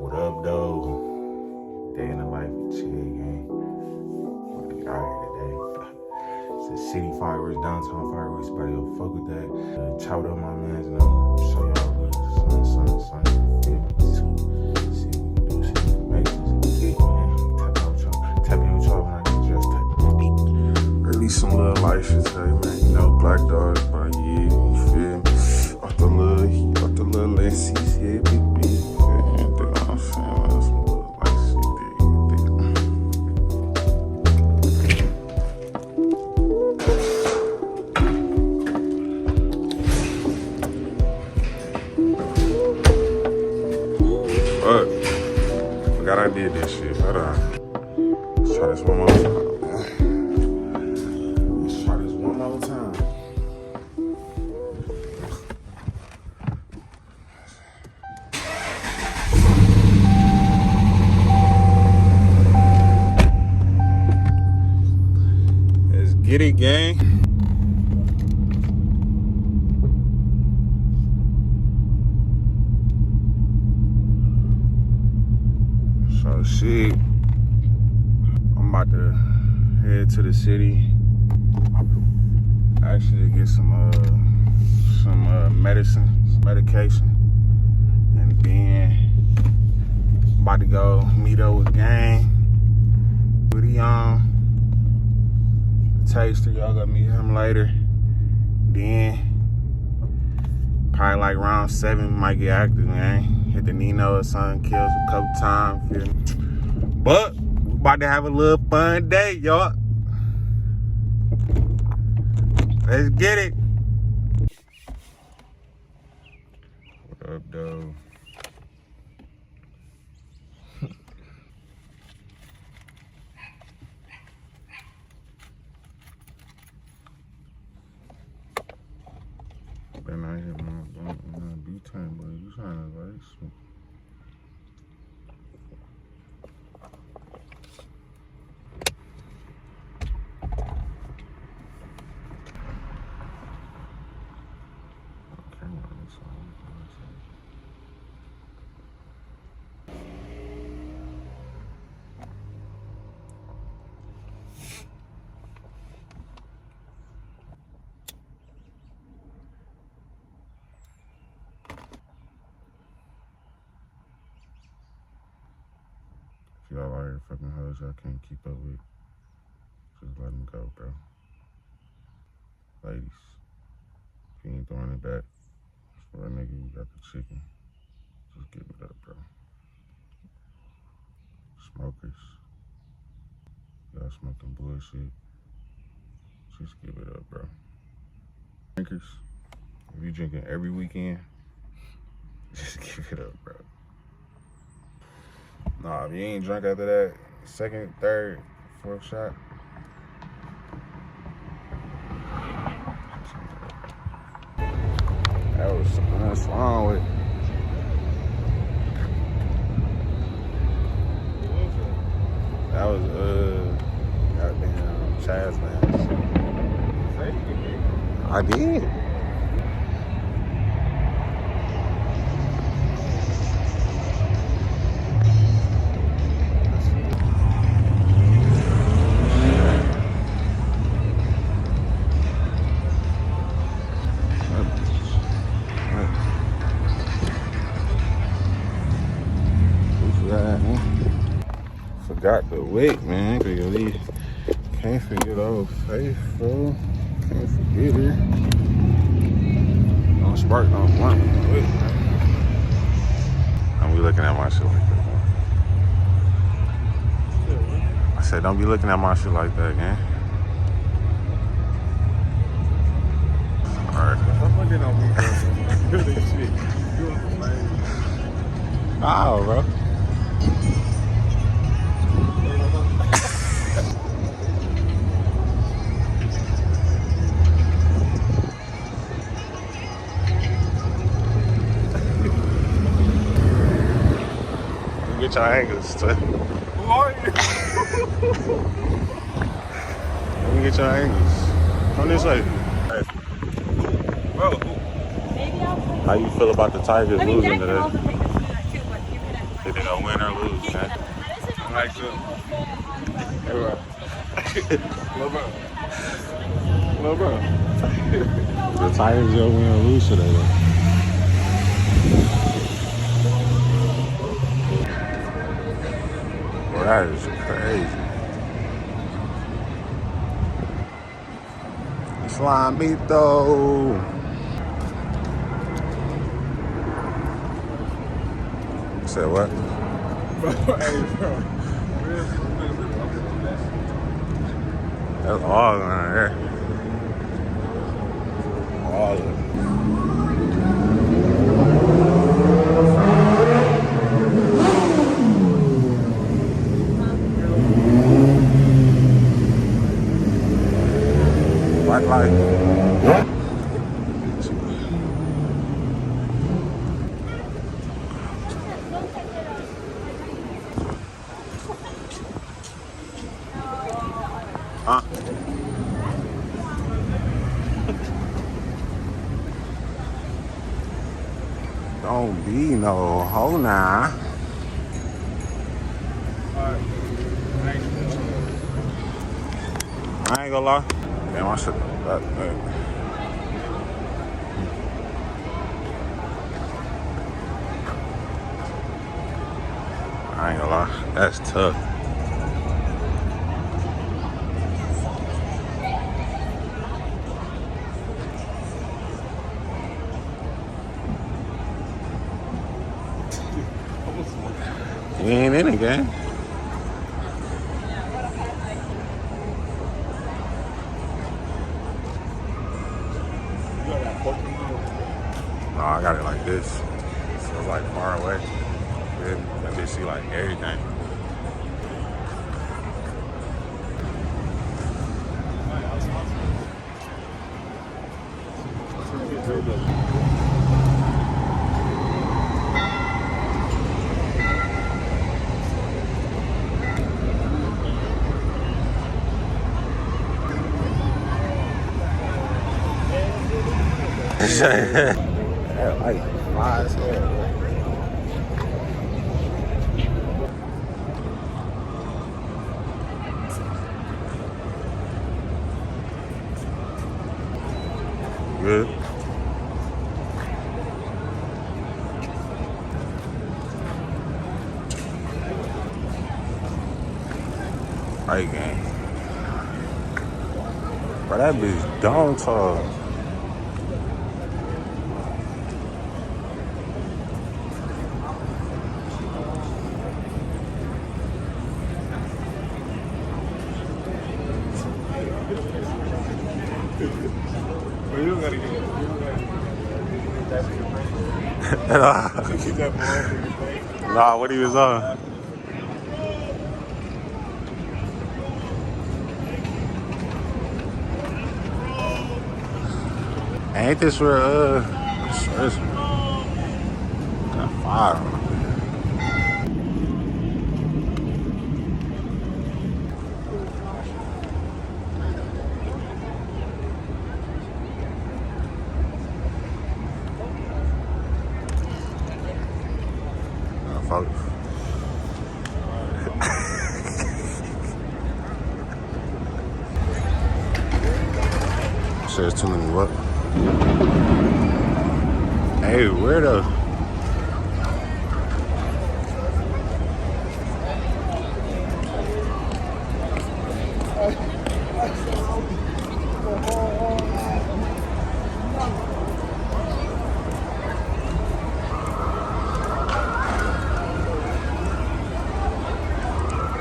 What up, though? Day in the life of Chill Gang. Wanna get out here today. It's the city fireworks, downtown fireworks. Everybody go fuck with that. Chow up my mans and I'll show y'all the sun. Feel me too. See what we can do. See what we can make this get, man. Tap in with y'all when I get dressed. Release some little life shit today, man. You know, Black Dog by year. You feel me? Off the little laces, yeah, big B. Forgot I did this shit. Hold on. Let's try this one more time, man. Let's try this one more time. Let's get it, gang. So shit, I'm about to head to the city. Actually get some medication, and then about to go meet up with gang. Woody on the taster, y'all gonna meet him later. Then probably like round 7 might get active, man. Hit the Nino or something, kills a couple times, feel me? But we about to have a little fun day, y'all. Let's get it. What up, though? Been out here, man. B-time, boy. You trying to like smoke. Y'all out here fucking hoes y'all can't keep up with, just let them go, bro. Ladies, if you ain't throwing it back, for that nigga who got the chicken, just give it up, bro. Smokers, y'all smoking bullshit, just give it up, bro. Drinkers, if you drinking every weekend, just give it up, bro. Nah, if you ain't drunk after that, second, third, fourth shot. That was something that's wrong with it. That was, goddamn Chaz, man. I did. Forgot the weight, man. Can't forget old faithful. Can't forget it. Don't spark, don't blunt with the weight, man. Don't be looking at my shit like that, man. I said, don't be looking at my shit like that, man. Alright. I'm looking on me, bro. Do this shit. Oh, bro. Get your angles, too. Who are you? Let me get your angles. Come this way. Hey. Bro. How you feel about the Tigers losing today? Also take this too, but you could have. They didn't gonna win or lose, man. Like so. Hey, bro. Little bro. Little bro. The Titans gonna win or lose today, though. Bro, that is crazy. Islamito. Said what? Bro, hey, bro. That's all in there. All of it. White light. Huh? Don't be no hoe now. I ain't gonna lie. Damn, I should. I ain't gonna lie. That's tough. We ain't in it, gang. No, I got it like this. So it's like far away. I can see like everything. That light fly as hell. Good. Right game. Bro, that bitch don't talk. But you gotta get it. Keep that ball in your face. Nah, what he was on? Ain't this where this got fire on it. Folks. Says too many what? Hey, where the?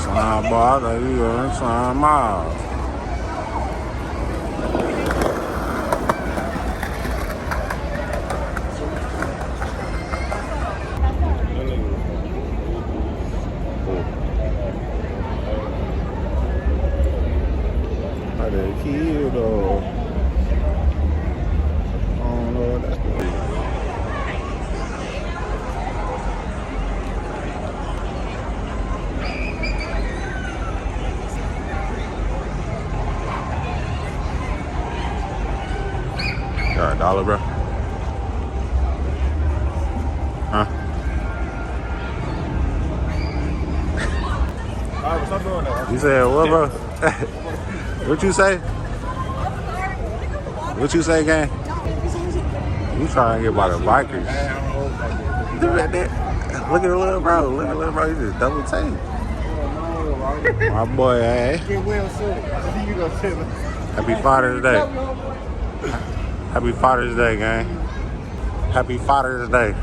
Slime ball, there you go, slime out. Kid though. I don't know what that's doing. Got $1, bro? Huh? You said what, bro? What you say? What you say, gang? You trying to get by the bikers? Look at that. Look at the little bro. Look at the little bro. He just double take. My boy, eh? Happy Father's Day. Happy Father's Day, gang. Happy Father's Day.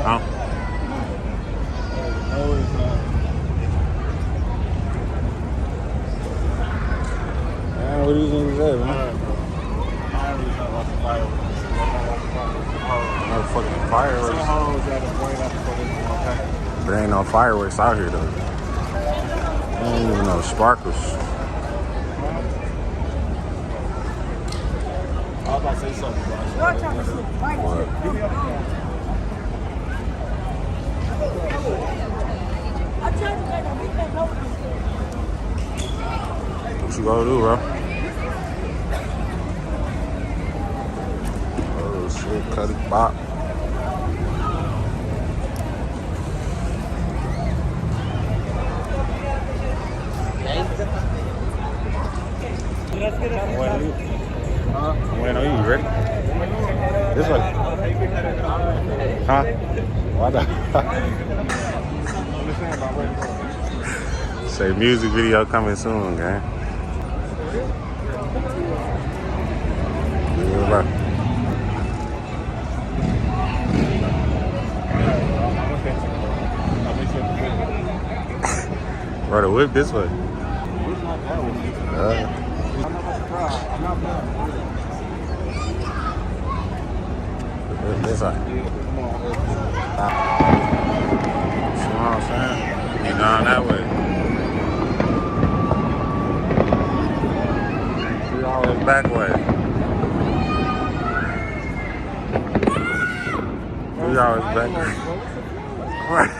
Huh? Man, what do you think is that, man? No fucking fireworks. There ain't no fireworks out here, though. There ain't even no sparkles. I was about to say something, bro. What you gonna do, bro? Oh shit, cut it, bop. I'm waiting on you. You ready? This way. Huh? Why not? Say music video coming soon, gang. Yeah, bro. Bro, the whip this way. This way. See what I'm saying? Ain't going that way. 3 hours back way. 3 hours back way. Right.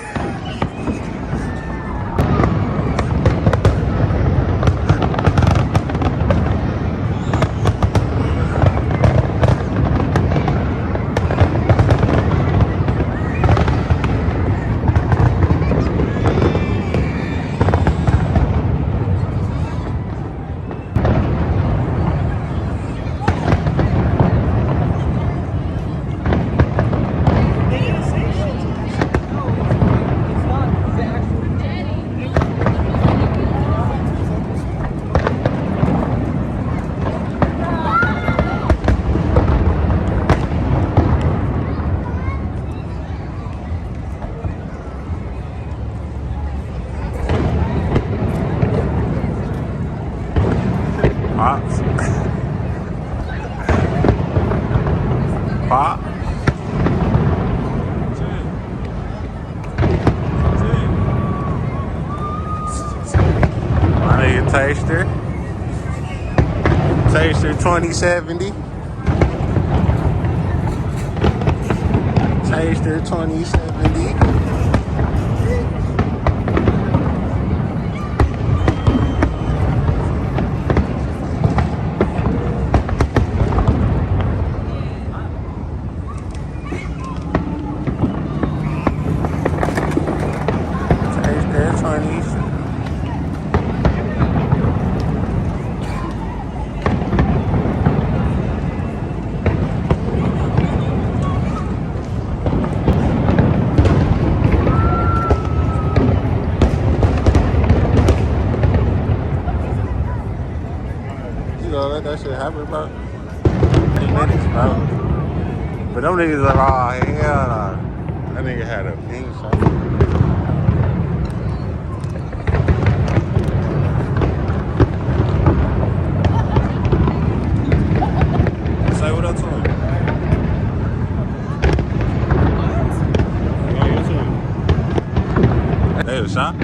Pops. Pop. My nigga Taster. Taster 2070. Taster 2070. Let that shit happen, bro. 8 minutes, bro. But them niggas like, oh, hell nah. That nigga had a pink shot. Say what up to him. You on YouTube? They was shot?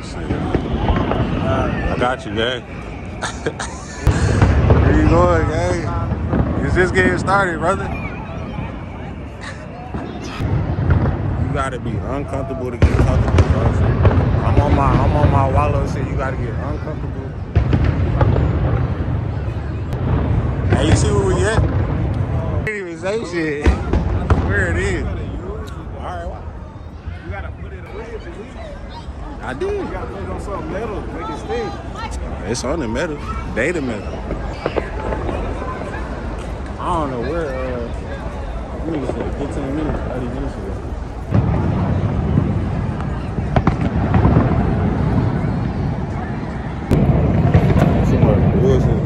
See ya. got you, gang. Where you going, gang? It's just getting started, brother. You gotta be uncomfortable to get comfortable, bro. I'm on my wallow shit. You gotta get uncomfortable. Hey, you see where we at? I didn't even say shit. Where it is. Alright, You gotta put it away. I did. You gotta put it on something metal, make it stick. It's on the metal. Data metal. I don't know where, we need to say 15 minutes, 30 minutes ago. Somebody bullshit.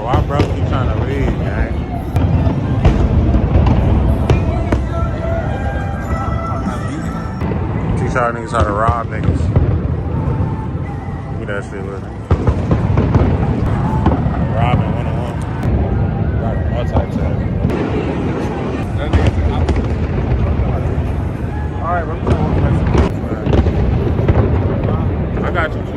Why bro keep trying to leave, gang? Teach y'all niggas how to rob niggas. Look at that shit, look. Robbing 101. Robbing all types of Alright, bro. I got you, too.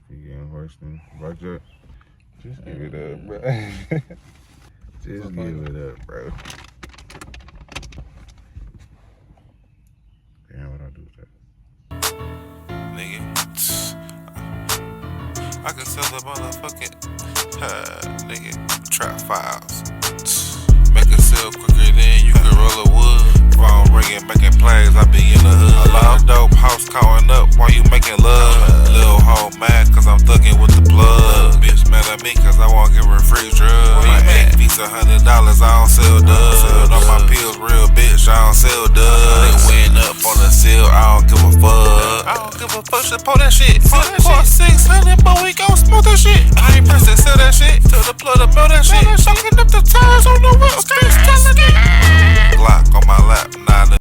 You getting worse than Roger? Just give it up, bro. Just give it up, bro. Damn, what I do with that? Nigga, I can sell the motherfucking nigga trap files. Make it sell quicker than you can roll a wood. Phone ringing, making plays, I be in the hood. A lot of dope house calling up while you making love. Little hoe mad cause I'm thugging with the blood. Bitch mad at me cause I won't give her free drugs. My make fees $100, I don't sell dubs. On my pills, real bitch, I don't sell dubs. They went up on the seal, I don't give a fuck. I don't give a fuck, just pull that shit. Fuck, 600, but we gon' smooth.